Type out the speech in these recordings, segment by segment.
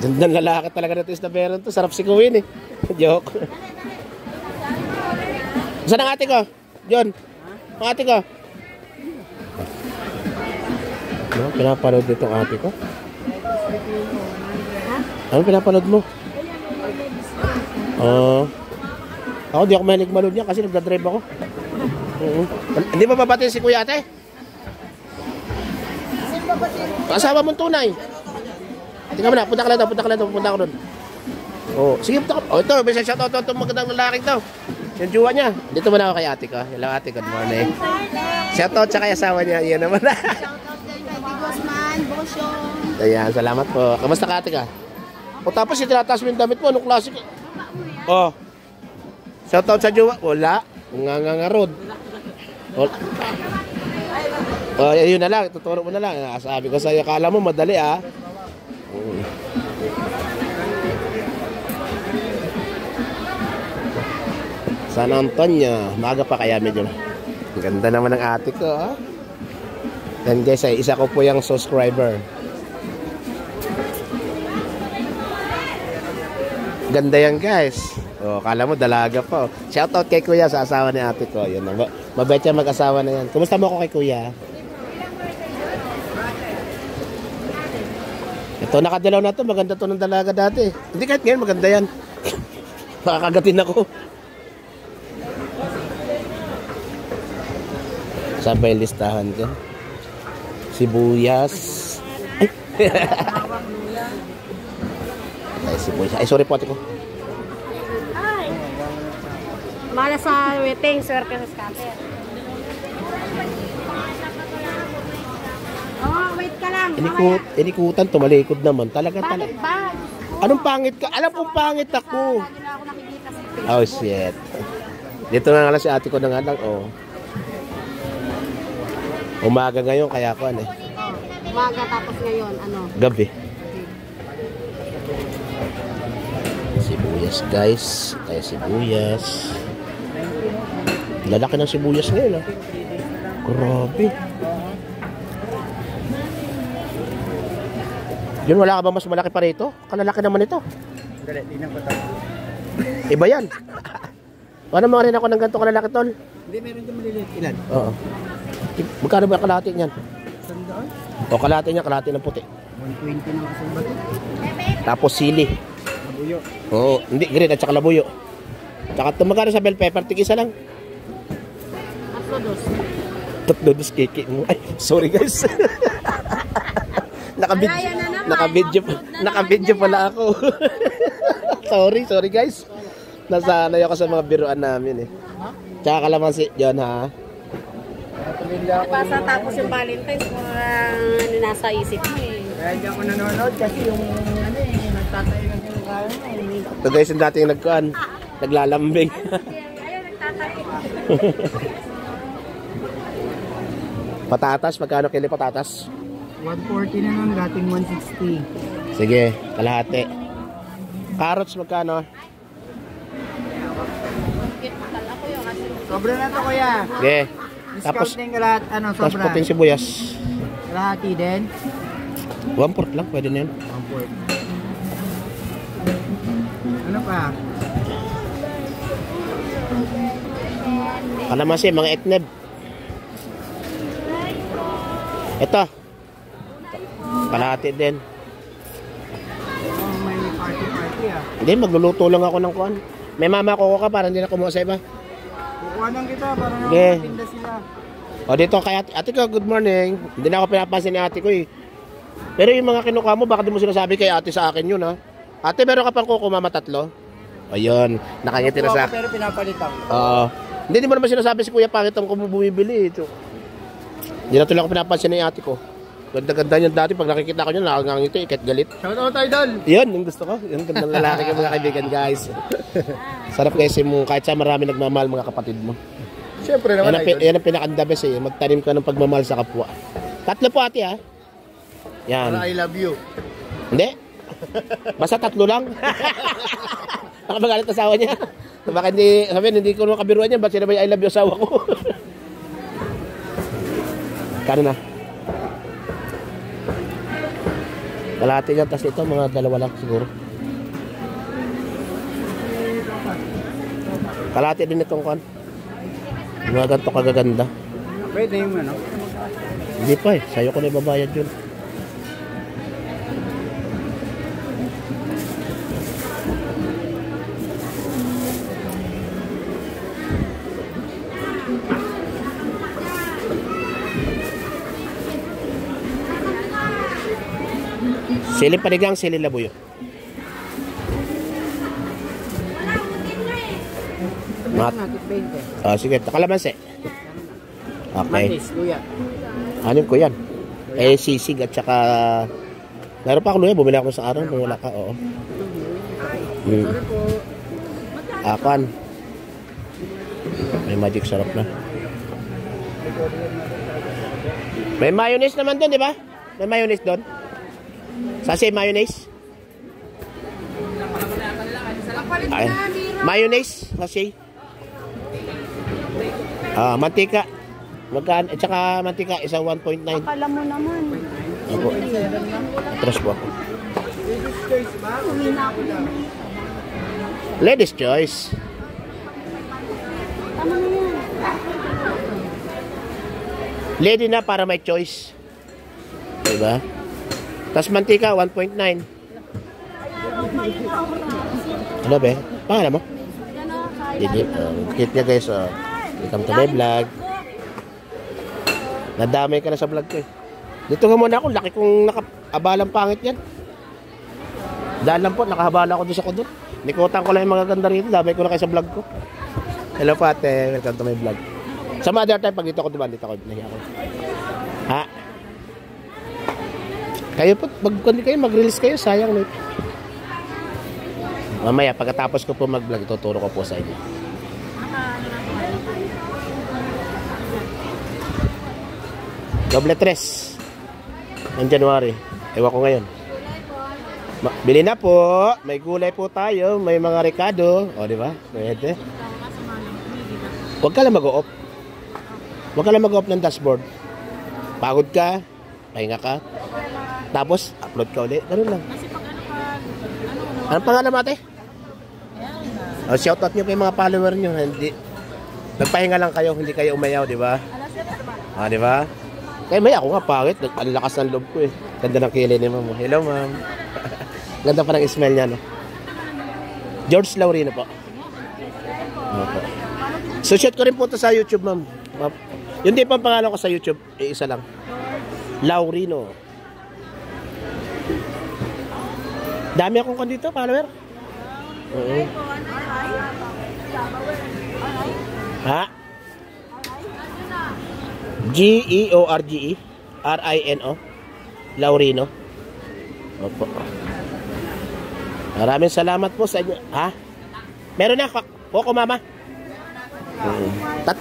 Gandang lalaki talaga natin na meron to. Sarap sikuin eh. Joke. Saan ang ate ko? John? Ang ate ko? Ano? Pinapanood itong ate ko? Ano pinapanood mo? Ako di ako mahilig manood niya kasi nagdadrive ako. Hindi ba babatiin si kuya ate? Kasama mong tunay. Tingnan mo na, punta ka lang daw, punta ka doon. Sige, punta ka. Ito, may shoutout to magandang lalaking to. Yung jowa niya. Dito mo na ako kay ate ko. Hello ate, good morning. Shoutout sa kay asawa niya. Yan naman na. Shoutout kay Bosman, Bosyong. Ayan, salamat po. Kamusta ka ate ka? Tapos itinataas mo yung damit mo. Anong klase ka? Shoutout sa jowa. Wala. Ngangangarod. Yun na lang. Tuturo mo na lang. Sabi ko sa'yo, kala mo madali ah. San Antonio. Maaga pa kaya medyo. Ganda naman ng ate ko ah. And guys, isa ko po yung subscriber. Ganda yan guys. Kala mo dalaga pa. Shoutout kay kuya sa asawa ni ate ko. Yun, mabait siya mag-asawa na yan. Kumusta mo ako kay kuya? Ito nakadilaw na to. Maganda to ng dalaga dati. Hindi kahit ngayon maganda yan. Makakagatin ako. Sabay listahan ko. Sibuyas. Ay, sibuyas. Ay, sorry po ate ko. Ay. Mala sa waiting, swerte sa scatter. Wait ka lang. Inikutan, tumalikod naman. Talaga. Bakit ba? Anong pangit ka? Alam kong pangit ako. Lagi na ako nakikita sa Facebook. Oh, shit. Dito na nga lang si ate ko na nga lang, Umaga ngayon, kaya ako Umaga tapos ngayon, gabi. Sibuyas, guys. Tayo sibuyas. Lalaki ng sibuyas ngayon, Grabe. Yun, wala ka ba mas malaki pa rito? Kalalaki naman ito. Dali, tingnan ko tayo. Iba yan. Paano mga rin ako ng ganito kalalaki, tol? Hindi, meron din maliliit. Ilan? Oo. Magkano ba kalahati niyan? Sandaan? Kalahati niya, kalahati ng puti. 120 na kasang bato. Tapos sili. Labuyo. Hindi, green at saka labuyo. Tsaka magkano sa bell pepper, tig-isa lang. Tatlo dos kiki mo. Ay, sorry guys. Naka-video pala ako. sorry guys. Nasanay ako sa mga biruan namin Tsaka kalamansi, John ha. Pasa tapos yung Valentine's kung nasa isip mo Kaya hindi ako nanonood kasi yung nagtatayo ng kinakain mo. Ito guys yung dating naglalambing. Ayaw, nagtatayo. Patatas, magkano kilo patatas? 140 na lang, dating 160. Sige, kalahati. Carrots magkano? Sobra na to kuya. Sige. Tapos Discounting ka lahat, tapos sobra. puting sibuyas. Kalahati din. 1/4 lang, pwede na yun. 1/4. Ano pa? Kalamansi, mga etneb. Ito. Kalahati din. May party Hindi, magluluto lang ako ng kuan. May mama ko ka para hindi na kumuha sa iba. Kukuhanan kita para Okay. nakatinda sila. Dito kay ate ko, good morning. Hindi na ako pinapansin ni ate ko Pero yung mga kinukuha mo, baka di mo sinasabi kay ate sa akin yun Ate, meron ka pang kuko mama tatlo? Ayun, nakangiti na sa akin. Pero pinapalitan. Hindi mo naman sinasabi si kuya, pangit ang bumibili ito. Hindi na tuloy ako pinapansin ni ate ko. Ganda-ganda niyan dati, pag nakikita ko niyan, nakangiti, kahit galit. Shoutout tayo doon. Yun, yung gusto ko. Yung gandang lalaki ka mga kaibigan, guys. Sarap kasi mo, kahit sa marami nagmamahal mga kapatid mo. Siyempre naman Yan ang pinaka-the best magtanim ka ng pagmamahal sa kapwa. Tatlo po ate Yan. I love you. Hindi. Basta tatlo lang. Baka magalit asawa niya. Baka hindi ko makabiruan niya. Ba't sila ba yung I love you asawa ko? Kano na? Kalahati yan, tapos ito, mga dalawa lang siguro. Kalahati din itong kwan. Mga ganito kagaganda. Pwede yung ano? Hindi pa eh, sa'yo ko na ibabayad yun. Siling panigang, siling labuyo. Mat. Natin 20. Sige, kalamansi. Okay. Manis, kuya. Anin ko yan? Sisig at saka... Meron pa ako luya, bumili ako sa araw. Kung wala ka, oo. Sorry po. Apan. May magic sarap na. May mayonnaise naman doon, di ba? May mayonnaise doon. Sasi, mayonnaise? Ay, mayonnaise, sasi. Mantika. Magkaan, at saka mantika, isang 1.9. Akala mo naman. Opo. Atras po ako. Uwi na ako. Ladies choice. Tama na yan. Lady na para may choice. Diba? Tapos mantika, 1.9. Ano ba? Pangalan mo? Didi. Hit niya guys. Welcome to my vlog. Nadamay ka na sa vlog ko eh. Dito nga muna ako. Laki kong nakahabalang pangit yan. Dahil lang po, nakahabala ako doon sa kudot. Nikutan ko lang yung mga ganda rito. Damay ko na kayo sa vlog ko. Hello pate. Welcome to my vlog. Sa mother time, pag dito ako diba, dito ako. Nahiya ako. Ha? Kayo po, mag-release kayo, sayang no. Mamaya, pagkatapos ko po mag-vlog, tuturo ko po sa inyo. Doble 3 ng January. Ewan ko ngayon. Bili na po. May gulay po tayo. May mga Ricardo. O, di ba? Pwede. Huwag ka lang mag-o-off. Huwag ka lang mag-off ng dashboard. Pagod ka. Pahinga ka. Tapos, upload ka ulit. Ganun lang. Anong pangalan mo ate? Shoutout nyo kay mga follower nyo. Hindi. Nagpahinga lang kayo. Hindi kayo umayaw, di ba? Di ba? Kaya may ako nga pangit. Ang lakas ng loob ko eh. Ganda ng kilay ni ma'am. Hello ma'am. Ganda pa ng smell niya no. George Laurino po. Okay. So shoot ko rin po ito sa YouTube ma'am. Yun din pa ang pangalan ko sa YouTube. Isa lang. Laurino. Dami akong kandito follower. Ha? George Rino Laurino. Opo. Maraming salamat po sa inyo. Ha? Meron na Coco mama. 3.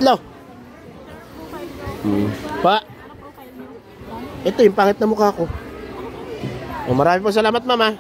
Pa. Ito yung pangit na mukha ko. Maraming po salamat mama.